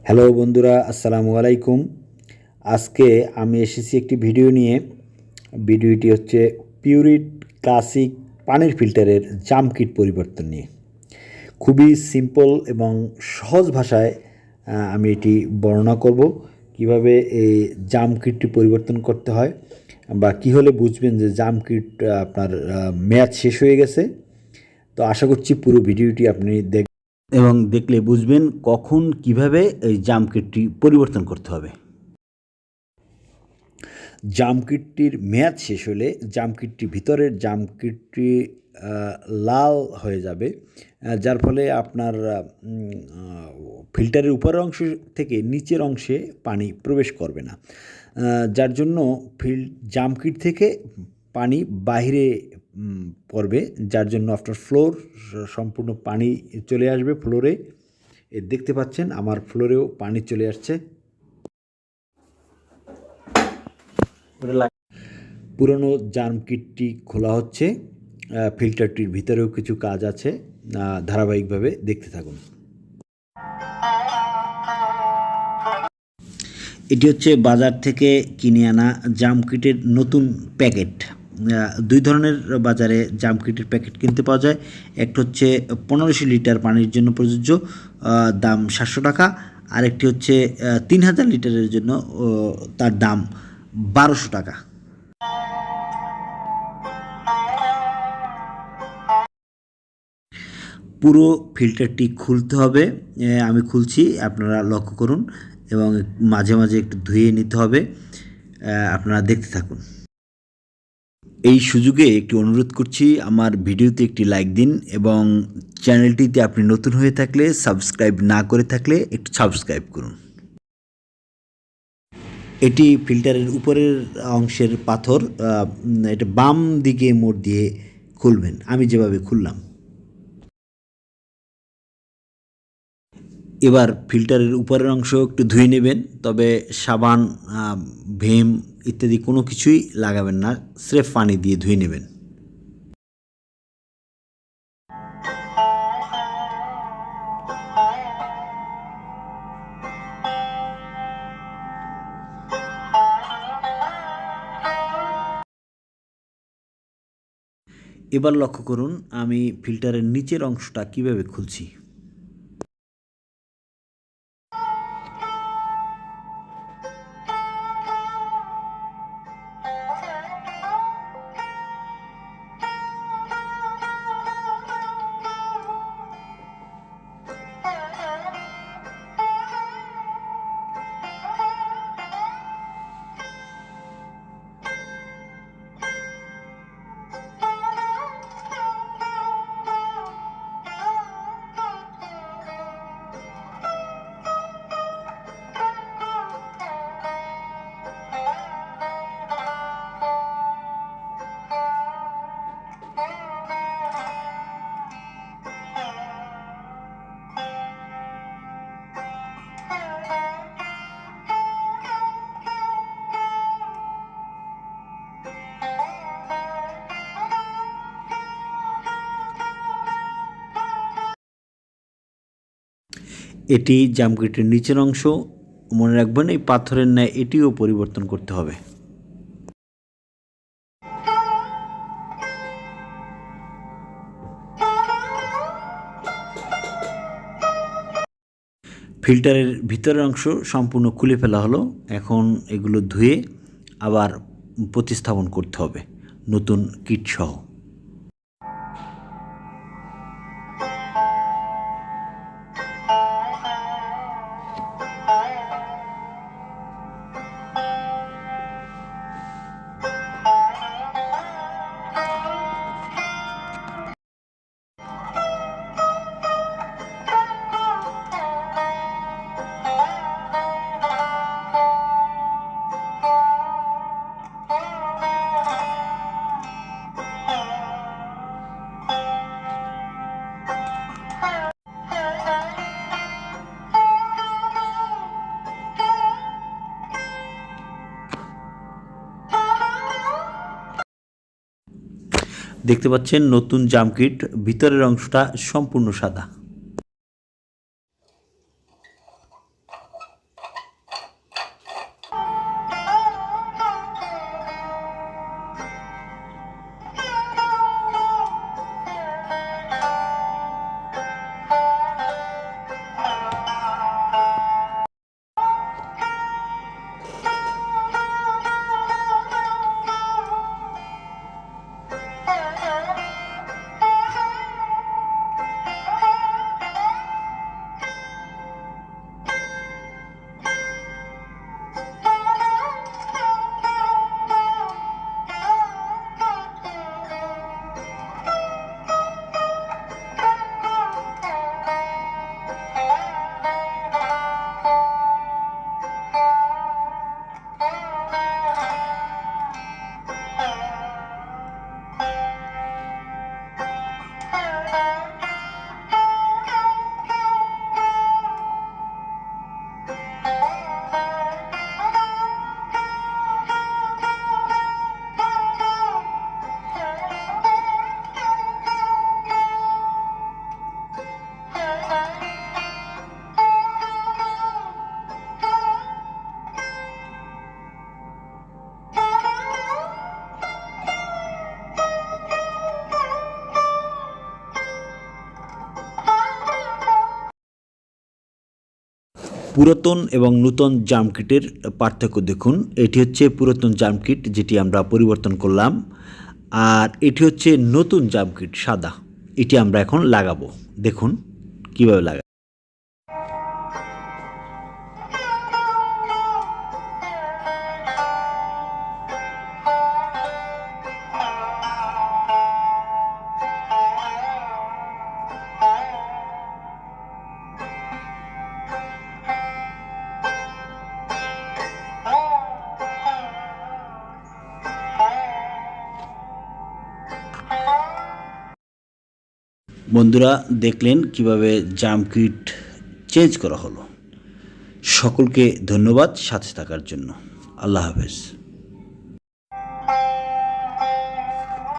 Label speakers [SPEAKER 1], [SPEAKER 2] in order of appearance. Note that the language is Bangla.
[SPEAKER 1] হ্যালো বন্ধুরা, আসসালামু আলাইকুম। আজকে আমি এসেছি একটি ভিডিও নিয়ে। ভিডিওটি হচ্ছে পিউরিট ক্লাসিক পানির ফিল্টারের জাম কিট পরিবর্তন নিয়ে। খুবই সিম্পল এবং সহজ ভাষায় আমি এটি বর্ণনা করব কিভাবে এই জাম কিটটি পরিবর্তন করতে হয় বা কী হলে বুঝবেন যে জাম কিট আপনার মেয়াদ শেষ হয়ে গেছে। তো আশা করছি পুরো ভিডিওটি আপনি এবং দেখলে বুঝবেন কখন কিভাবে এই জাম কিটটি পরিবর্তন করতে হবে। জাম কিটটির মেয়াদ শেষ হলে জাম কিটটির ভিতরের জাম কিটটি লাল হয়ে যাবে, যার ফলে আপনার ফিল্টারের উপরের অংশ থেকে নিচের অংশে পানি প্রবেশ করবে না, যার জন্য জাম কিট থেকে পানি বাহিরে পড়বে, যার জন্য আপনার ফ্লোর সম্পূর্ণ পানি চলে আসবে ফ্লোরে। দেখতে পাচ্ছেন আমার ফ্লোরেও পানি চলে আসছে। পুরনো জাম কিটটি খোলা হচ্ছে। ফিল্টারটির ভিতরেও কিছু কাজ আছে, ধারাবাহিকভাবে দেখতে থাকুন। এটি হচ্ছে বাজার থেকে কিনে আনা জাম কিটের নতুন প্যাকেট। দুই ধরনের বাজারে জাম কিটের প্যাকেট কিনতে পাওয়া যায়। একটা হচ্ছে 1500 লিটার পানির জন্য প্রযোজ্য, দাম 700 টাকা। আরেকটি হচ্ছে 3000 লিটারের জন্য, তার দাম 1200 টাকা। পুরো ফিল্টারটি খুলতে হবে। আমি খুলছি, আপনারা লক্ষ্য করুন, এবং মাঝে মাঝে একটু ধুয়ে নিতে হবে। আপনারা দেখতে থাকুন। এই সুযোগে একটি অনুরোধ করছি, আমার ভিডিওতে একটি লাইক দিন এবং চ্যানেলটিতে আপনি নতুন হয়ে থাকলে, সাবস্ক্রাইব না করে থাকলে একটু সাবস্ক্রাইব করুন। এটি ফিল্টারের উপরের অংশের পাথর, এটা বাম দিকে মোড় দিয়ে খুলবেন, আমি যেভাবে খুললাম। এবার ফিল্টারের উপরের অংশ একটু ধুয়ে নেবেন, তবে সাবান, ভীম ইত্যাদি কোনো কিছুই লাগাবেন না, স্রেফ পানি দিয়ে ধুয়ে নেবেন। এবার লক্ষ্য করুন আমি ফিল্টারের নিচের অংশটা কিভাবে খুলছি। এটি জাম কিটের নিচের অংশ। মনে রাখবেন এই পাথরের ন্যায় এটিও পরিবর্তন করতে হবে। ফিল্টারের ভিতরের অংশ সম্পূর্ণ খুলে ফেলা হলো। এখন এগুলো ধুয়ে আবার প্রতিস্থাপন করতে হবে নতুন কিট সহ। দেখতে পাচ্ছেন নতুন জাম কিট, ভিতরের অংশটা সম্পূর্ণ সাদা। পুরাতন এবং নূতন জাম কিটের পার্থক্য দেখুন। এটি হচ্ছে পুরাতন জাম কিট যেটি আমরা পরিবর্তন করলাম, আর এটি হচ্ছে নতুন জাম কিট সাদা, এটি আমরা এখন লাগাবো। দেখুন কীভাবে লাগাই। বন্ধুরা দেখলেন কিভাবে জাম কিট চেঞ্জ করা হলো। সকলকে ধন্যবাদ সাথে থাকার জন্য। আল্লাহ হাফেজ।